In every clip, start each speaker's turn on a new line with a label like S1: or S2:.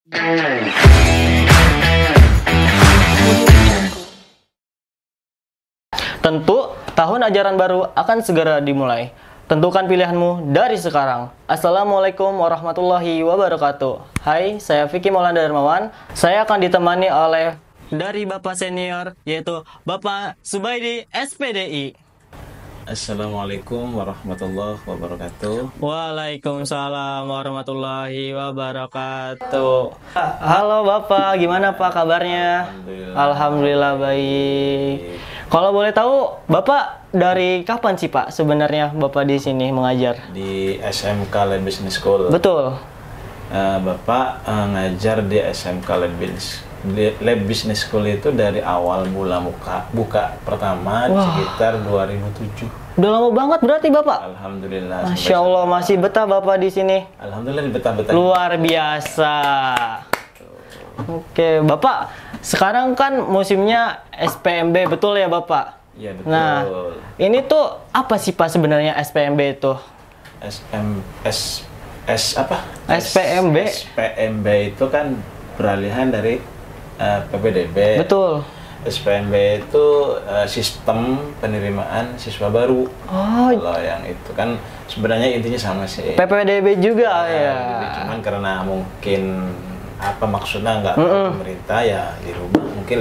S1: Tentu, tahun ajaran baru akan segera dimulai. Tentukan pilihanmu dari sekarang. Assalamualaikum warahmatullahi wabarakatuh. Hai, saya Vicky Maulana Darmawan. Saya akan ditemani oleh dari Bapak senior, yaitu Bapak Subaidi, SPDI.
S2: Assalamualaikum warahmatullahi wabarakatuh.
S1: Waalaikumsalam warahmatullahi wabarakatuh. Halo Bapak, gimana Pak kabarnya? Alhamdulillah baik. Kalau boleh tahu, Bapak dari kapan sih Pak sebenarnya Bapak di sini mengajar?
S2: Di SMK Lab Business School.
S1: Betul.
S2: Bapak ngajar di SMK Lab Business School itu dari awal mula buka pertama sekitar 2007.
S1: Udah lama banget berarti Bapak?
S2: Alhamdulillah.
S1: Masya Allah, masih betah Bapak di sini.
S2: Alhamdulillah betah-betah.
S1: Luar biasa. Oke, Bapak, sekarang kan musimnya SPMB, betul ya Bapak?
S2: Iya betul.
S1: Nah, ini tuh apa sih Pak sebenarnya SPMB itu? SPMB?
S2: SPMB itu kan peralihan dari PPDB.
S1: Betul.
S2: SPMB itu sistem penerimaan siswa baru.
S1: Oh.
S2: Kalau yang itu kan sebenarnya intinya sama sih.
S1: PPDB juga ya.
S2: Cuman karena mungkin maksudnya nggak tahu pemerintah ya dirubah, mungkin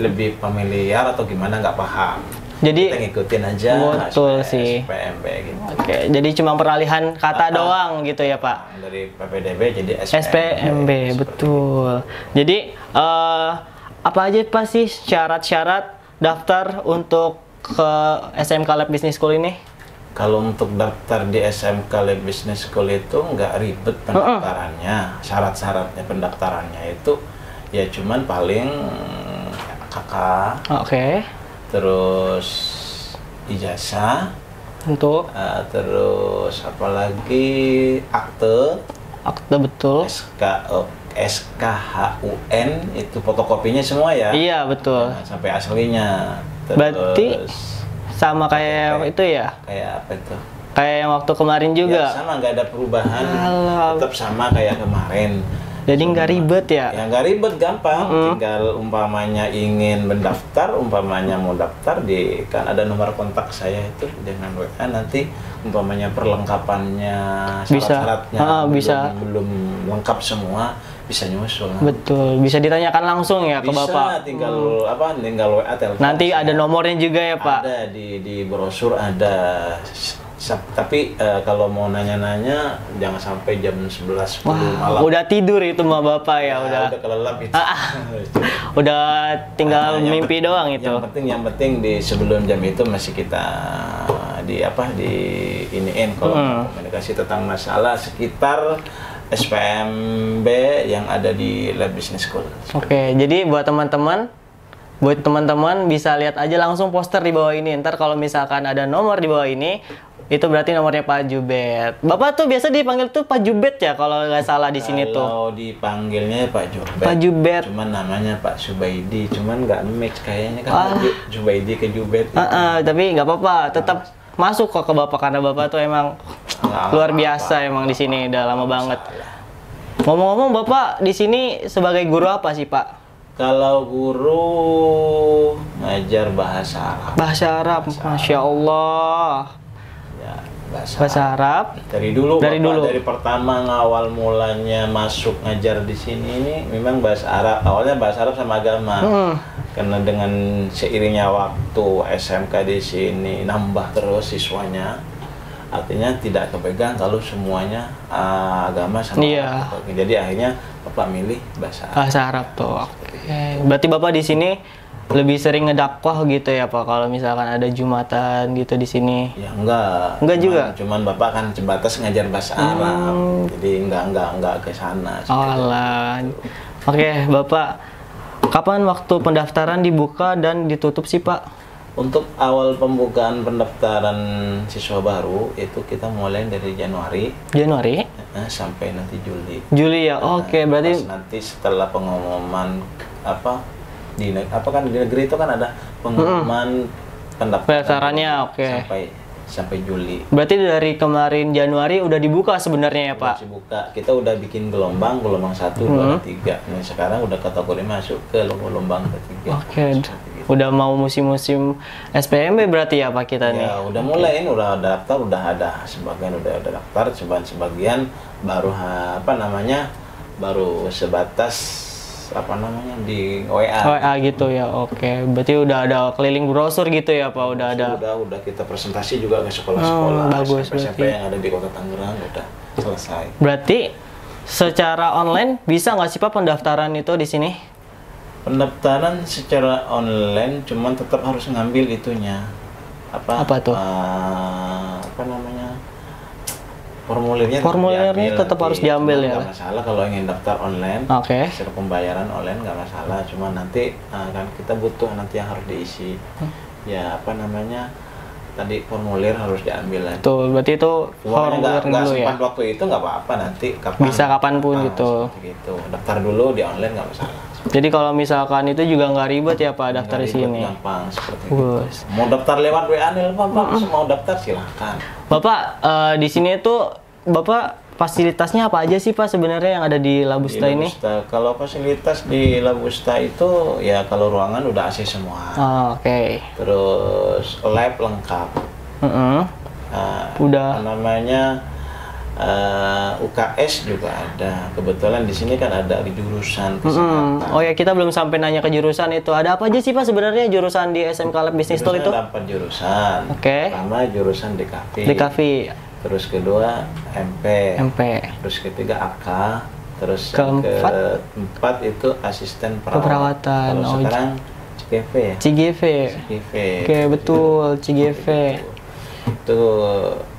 S2: lebih familiar atau gimana nggak paham.
S1: Jadi
S2: kita ngikutin aja.
S1: Betul sih.
S2: SPMB gitu.
S1: Oke, jadi cuma peralihan kata doang gitu ya Pak.
S2: Dari PPDB jadi
S1: SPMB, betul. Jadi apa aja Pak sih syarat-syarat daftar untuk ke SMK Lab Business School ini?
S2: Kalau untuk daftar di SMK Lab Business School itu nggak ribet pendaftarannya. Syarat-syaratnya pendaftarannya itu ya cuman paling kakak.
S1: Oke.
S2: Terus ijazah.
S1: Untuk
S2: terus apalagi akte.
S1: Akte betul.
S2: SKHUN itu fotokopinya semua ya?
S1: Iya betul.
S2: Nah, sampai aslinya. Terus,
S1: berarti sama kayak itu ya?
S2: Kayak apa itu?
S1: Kayak yang waktu kemarin juga?
S2: Ya, sama, nggak ada perubahan. Tetap sama kayak kemarin.
S1: Jadi nggak ribet ya?
S2: Ya nggak ribet, gampang. Tinggal umpamanya ingin mendaftar, umpamanya mau daftar kan ada nomor kontak saya itu dengan WA, nanti umpamanya perlengkapannya, syarat-syaratnya belum lengkap semua, bisa nyusul.
S1: Betul, bisa ditanyakan langsung ya ke Bapak.
S2: Tinggal tinggal WA telepon.
S1: Nanti ada nomornya juga ya Pak?
S2: Ada di brosur ada. Tapi kalau mau nanya-nanya jangan sampai jam 11 malam.
S1: Udah tidur itu mah Bapak ya, udah
S2: kelelap itu.
S1: Udah tinggal mimpi doang itu.
S2: Yang penting di sebelum jam itu masih kita iniin kalau komunikasi tentang masalah sekitar SPMB yang ada di Lab Business School.
S1: Oke, jadi buat teman-teman bisa lihat aja langsung poster di bawah ini. Ntar kalau misalkan ada nomor di bawah ini, itu berarti nomornya Pak Jubet. Bapak tuh biasa dipanggil tuh Pak Jubet ya kalau nggak salah di sini tuh.
S2: Kalau dipanggilnya Pak Jubet.
S1: Pak Jubet.
S2: Cuman namanya Pak Subaidi, cuman nggak mix kayaknya kan Subaidi ke Jubet. Gitu.
S1: Tapi nggak apa-apa, tetap masuk kok ke Bapak karena Bapak tuh emang luar biasa emang di sini udah lama banget. Ngomong-ngomong Bapak di sini sebagai guru apa sih Pak?
S2: Kalau guru ngajar bahasa Arab.
S1: Bahasa Arab, Masya Allah.
S2: Ya,
S1: bahasa Arab.
S2: Dari dulu. Dari pertama ngawal mulanya masuk ngajar di sini ini memang bahasa Arab. Awalnya bahasa Arab sama agama. Karena dengan seiringnya waktu SMK di sini nambah terus siswanya. Artinya tidak kepegang kalau semuanya agama sama Arab. Jadi akhirnya Bapak milih bahasa Arab.
S1: Bahasa Arab tuh. Oke. Berarti Bapak di sini lebih sering ngedakwah gitu ya Pak kalau misalkan ada Jumatan gitu di sini?
S2: Ya enggak. Cuman Bapak kan sebatas ngajar bahasa Arab. Jadi enggak ke sana.
S1: Alah. Oke, Bapak. Kapan waktu pendaftaran dibuka dan ditutup sih Pak?
S2: Untuk awal pembukaan pendaftaran siswa baru itu kita mulai dari Januari sampai nanti Juli.
S1: Ya. Oke, berarti
S2: nanti setelah pengumuman di negeri itu kan ada pengumuman pendaftarannya.
S1: Oke.
S2: Sampai sampai Juli.
S1: Berarti dari kemarin Januari udah dibuka sebenarnya ya Pak?
S2: Masih buka. Kita udah bikin gelombang 1, 2, 3. Nah, sekarang udah kategori masuk ke gelombang ketiga.
S1: Oke. Udah mau musim-musim SPMB berarti ya Pak kita nih?
S2: Ya, udah mulai, udah ada daftar, udah ada sebagian udah ada daftar, sebagian baru baru sebatas di WA.
S1: WA gitu ya, oke. Berarti udah ada keliling brosur gitu ya Pak, udah ada.
S2: Udah kita presentasi juga ke sekolah-sekolah,
S1: bagus
S2: SMP yang ada di Kota Tangerang udah selesai.
S1: Berarti secara online bisa nggak sih Pak pendaftaran itu di sini?
S2: Pendaftaran secara online, cuman tetap harus ngambil itunya. Apa tuh?
S1: Formulirnya tetap harus diambil ya.
S2: Nggak masalah kalau ingin daftar online.
S1: Oke.
S2: Secara pembayaran online nggak masalah. Cuma nanti kan kita butuh nanti yang harus diisi. Ya tadi formulir harus diambil lagi.
S1: Tuh, berarti itu formulir dulu ya.
S2: Sempat waktu itu nggak apa-apa, nanti
S1: bisa kapanpun gitu.
S2: Gitu. Daftar dulu di online nggak masalah.
S1: Jadi kalau misalkan itu juga nggak ribet ya Pak daftar di sini.
S2: Gampang seperti itu. Mau daftar lewat WA nih Bapak, mau daftar silahkan.
S1: Bapak di sini tuh Bapak fasilitasnya apa aja sih Pak sebenarnya yang ada di Labusta ini?
S2: Kalau fasilitas di Labusta itu ya kalau ruangan udah AC semua.
S1: Oke.
S2: Terus lab lengkap.
S1: Udah.
S2: UKS juga ada. Kebetulan di sini kan ada di jurusan kesehatan.
S1: Oh ya, kita belum sampai nanya ke jurusan itu. Ada apa aja sih Pak sebenarnya jurusan di SMK Lab Business School itu?
S2: Ada 4 jurusan.
S1: Oke.
S2: Pertama jurusan DKV. Terus kedua MP. Terus ketiga AK. Terus keempat itu asisten perawatan. Kalau sekarang CGV ya?
S1: CGV. Oke, betul, CGV.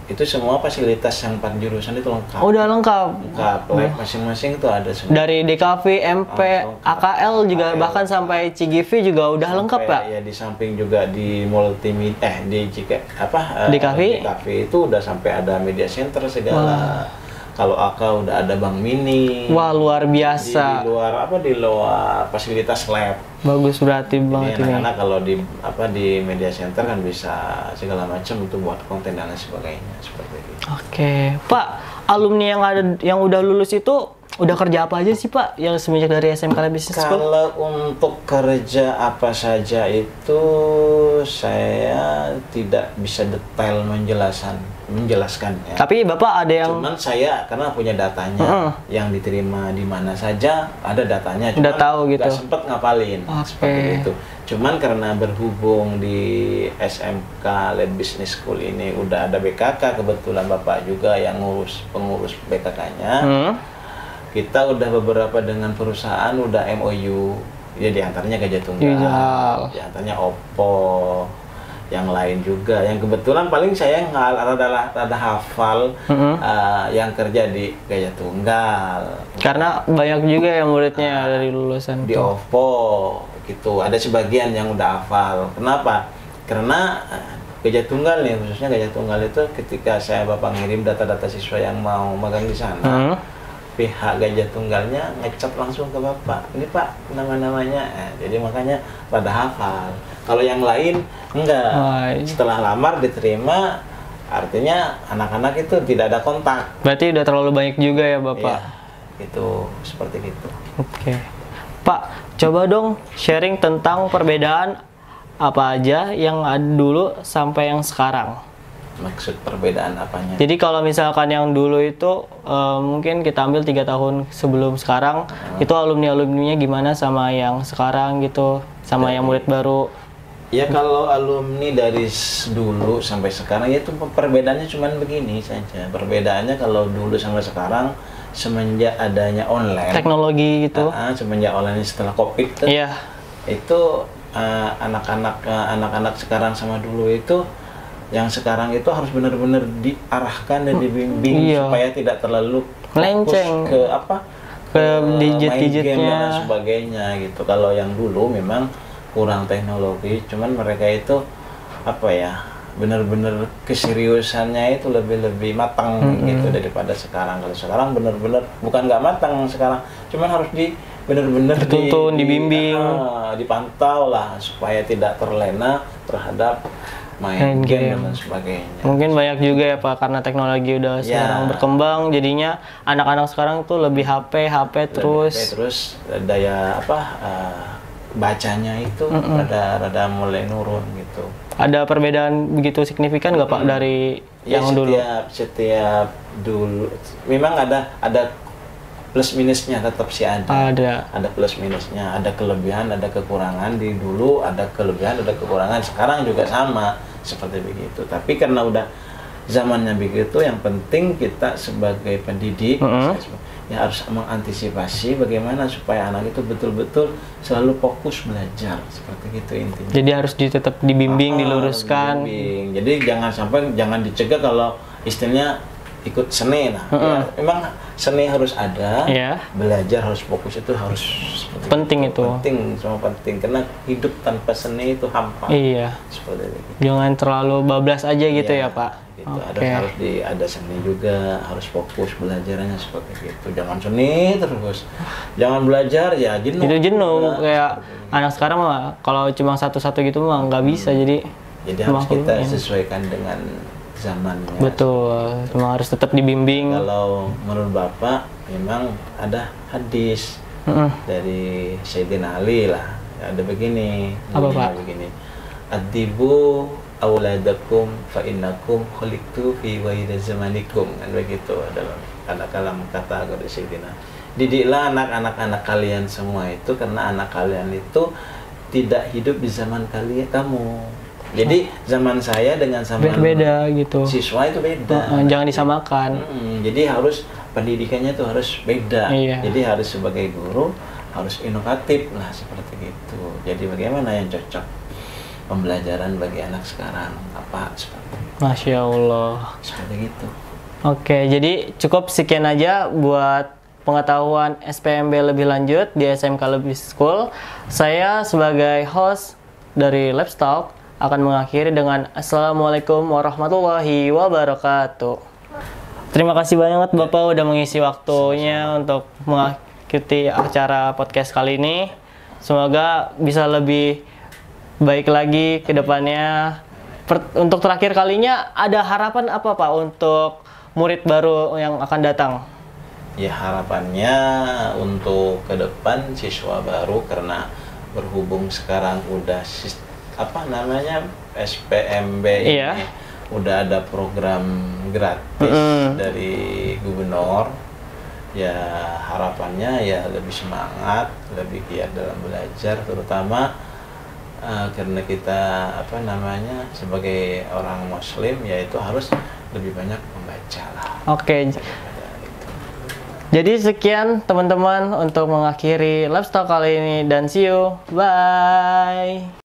S2: Itu semua fasilitas yang 4 jurusan itu lengkap.
S1: Udah lengkap.
S2: Lab masing-masing itu ada semua.
S1: Dari DKV, MP, AKL juga bahkan sampai CGV juga udah lengkap Pak.
S2: Ya di samping juga di multimedia di
S1: DKV
S2: itu udah sampai ada media center segala. Kalau AK udah ada bank mini.
S1: Wah, luar biasa.
S2: Di luar fasilitas lab.
S1: Bagus berarti banget ini.
S2: Anak-anak kalau di media center kan bisa segala macam untuk buat konten dan lain sebagainya seperti itu.
S1: Oke, Pak, alumni yang udah lulus itu udah kerja apa aja sih Pak yang semenjak dari SMK Business School?
S2: Kalau untuk kerja apa saja itu saya tidak bisa detail menjelaskan ya.
S1: Tapi Bapak ada yang
S2: cuman saya karena punya datanya yang diterima di mana saja ada datanya, cuman
S1: udah tahu gitu.
S2: Nggak sempet ngapalin seperti itu. Cuman karena berhubung di SMK Lab Business School ini udah ada BKK, kebetulan Bapak juga yang pengurus BKK-nya. Kita udah beberapa dengan perusahaan udah MOU, ya diantaranya Gajah Tunggal, diantaranya Oppo, yang lain juga. Yang kebetulan paling saya rada hafal yang kerja di Gajah Tunggal.
S1: Karena banyak juga yang muridnya dari lulusan
S2: di Oppo gitu. Ada sebagian yang udah hafal. Kenapa? Karena Gajah Tunggal nih, khususnya Gajah Tunggal itu ketika Bapak ngirim data-data siswa yang mau magang di sana. Pihak Gajah Tunggalnya ngecap langsung ke Bapak, ini Pak nama-namanya, jadi makanya pada hafal. Kalau yang lain enggak, setelah lamar diterima, artinya anak-anak itu tidak ada kontak.
S1: Berarti udah terlalu banyak juga ya Bapak?
S2: Iya, itu seperti itu.
S1: Oke. Pak, coba dong sharing tentang perbedaan apa aja yang ada dulu sampai yang sekarang.
S2: Maksud perbedaan apanya?
S1: Jadi kalau misalkan yang dulu itu mungkin kita ambil 3 tahun sebelum sekarang, itu alumni-alumninya gimana sama yang sekarang gitu, sama yang murid baru?
S2: Ya kalau alumni dari dulu sampai sekarang itu perbedaannya cuma begini saja. Perbedaannya kalau dulu sampai sekarang semenjak adanya online.
S1: Teknologi gitu.
S2: Semenjak online setelah COVID itu anak-anak sekarang sama dulu itu yang sekarang itu harus benar-benar diarahkan dan dibimbing supaya tidak terlalu
S1: melenceng
S2: ke
S1: digit-digitnya
S2: dan sebagainya gitu. Kalau yang dulu memang kurang teknologi, cuman mereka itu benar-benar keseriusannya itu lebih matang gitu daripada sekarang. Kalau sekarang benar-benar bukan nggak matang sekarang, cuman harus benar-benar
S1: dituntun, dibimbing,
S2: dipantau lah supaya tidak terlena terhadap main game dan sebagainya.
S1: Mungkin banyak juga ya Pak, karena teknologi udah sekarang berkembang, jadinya anak-anak sekarang tuh lebih HP terus
S2: daya bacanya itu rada mulai nurun gitu.
S1: Ada perbedaan begitu signifikan nggak Pak dari yang dulu?
S2: Setiap dulu memang ada plus minusnya, tetap sih ada plus minusnya, ada kelebihan ada kekurangan. Di dulu ada kelebihan ada kekurangan, sekarang juga sama seperti begitu. Tapi karena udah zamannya begitu, yang penting kita sebagai pendidik ya harus mengantisipasi bagaimana supaya anak itu betul-betul selalu fokus belajar, seperti itu intinya.
S1: Jadi harus tetap dibimbing, diluruskan.
S2: Jadi jangan dicegah kalau istilahnya ikut seni. Ya, memang seni harus ada, belajar harus fokus, itu harus
S1: penting itu.
S2: Semua penting, karena hidup tanpa seni itu hampa.
S1: Iya.
S2: Seperti itu.
S1: Jangan terlalu bablas aja gitu ya Pak.
S2: Gitu. Ada seni juga, harus fokus belajarnya seperti itu. Jangan seni terus, jangan belajar ya jenuh.
S1: Itu jenuh, kayak anak sekarang mah kalau cuma satu-satu gitu mah nggak bisa. Jadi
S2: harus kita sesuaikan dengan zamannya.
S1: Betul, memang harus tetap dibimbing.
S2: Kalau menurut Bapak memang ada hadis dari Sayyidina Ali lah, ada begini.
S1: Apa Pak?
S2: Begini. Adibu auladakum fa innakum khuliqtu fi ghairi zamanikum, kan begitu dalam kalam kata dari Sayyidina. Didiklah anak-anak kalian semua itu karena anak kalian itu tidak hidup di zaman kamu. Jadi zaman saya dengan zaman
S1: beda gitu.
S2: Siswa itu beda.
S1: Jangan disamakan.
S2: Jadi harus pendidikannya itu harus beda.
S1: Iya.
S2: Jadi harus sebagai guru harus inovatif lah, seperti itu. Jadi bagaimana yang cocok pembelajaran bagi anak sekarang, apa seperti itu.
S1: Masya Allah.
S2: Seperti itu.
S1: Oke, jadi cukup sekian aja buat pengetahuan SPMB lebih lanjut di SMK Lebih School. Saya sebagai host dari Labs Talk akan mengakhiri dengan Assalamualaikum warahmatullahi wabarakatuh. Terima kasih banyak Bapak udah mengisi waktunya untuk mengikuti acara podcast kali ini. Semoga bisa lebih baik lagi ke depannya. Untuk terakhir kalinya, ada harapan apa Pak untuk murid baru yang akan datang?
S2: Ya, harapannya untuk ke depan siswa baru, karena berhubung sekarang udah SPMB ini udah ada program gratis dari gubernur. Ya harapannya ya lebih semangat, lebih giat dalam belajar, terutama karena kita sebagai orang muslim, yaitu harus lebih banyak membaca lah.
S1: Oke. Jadi sekian teman-teman untuk mengakhiri Labs Talk kali ini, dan see you, bye.